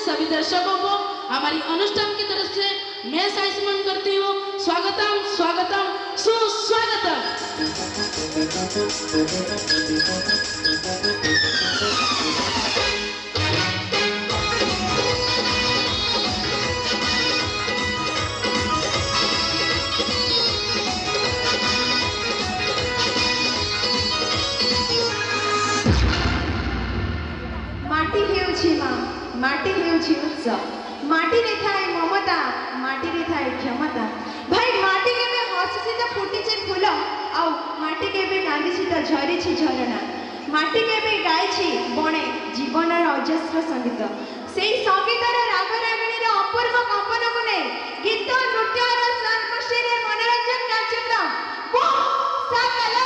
सभी दर्शकों को हमारी अनुष्ठान की तरफ से मैं साइसमन करती हूँ। स्वागतम स्वागतम सुस्वागतम। माटी हेउछि उत्सव, माटी रे थाए ममता, माटी रे थाए क्षमता। भाई माटी केबे हसिछि त फुटिछि फूल, आउ माटी केबे कांदिछि त झरिछि झरणा। माटी केबे गाइछि बणे जीवनर अजस्र संगीत। सेई संगीतर राग रागिणीर अपूर्व कंपन को नै गीत नृत्य और सर्वश्रेणी मनोरंजन कार्यक्रम वो साकलका।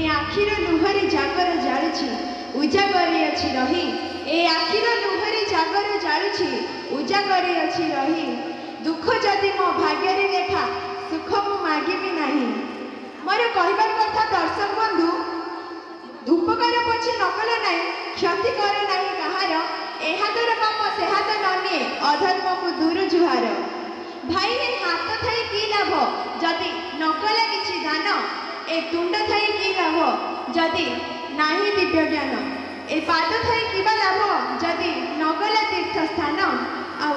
आखिर लुहरे जागर जालुछि उजागरे अछि रही। ए आखिर लुहरे जागर जालुछि उजागरे अछि रही। दुख जदि मो भाग्य रे लेखा सुख मु मागिबी नाही। मोर कहबार कथा दर्शक बंधु, उपकार पछे नकल नाही, क्षति करे नाही कहार। ए हातर पाप से हाथ ननिए अधर्म को दूर जुहार। भाई रे हाथ थाई की लाभ जदि नकले किछि दान। ए तुंड थाई की लाभ जदि नाही दिव्य ज्ञान। ए पाद थाई किबा लाभ जदि नगला तीर्थ स्थान। आउ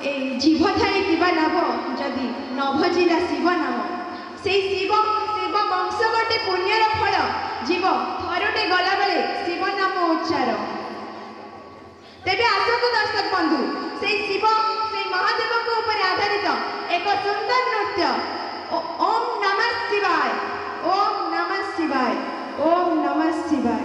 ए जीव थाई किबा लाभ जदि न भजिला शिव नाम। से शिव शिव वंश गोटे पुण्यर फल। जीव थरटे गला बेले शिव नाम उच्चार। तेबे आसतु दर्शक बंधु, से शिव से महादेव को ऊपर आधारित एक सुंदर नृत्य ओम नमः शिवाय, ओम नमः शिवाय, ओम नमः शिवाय।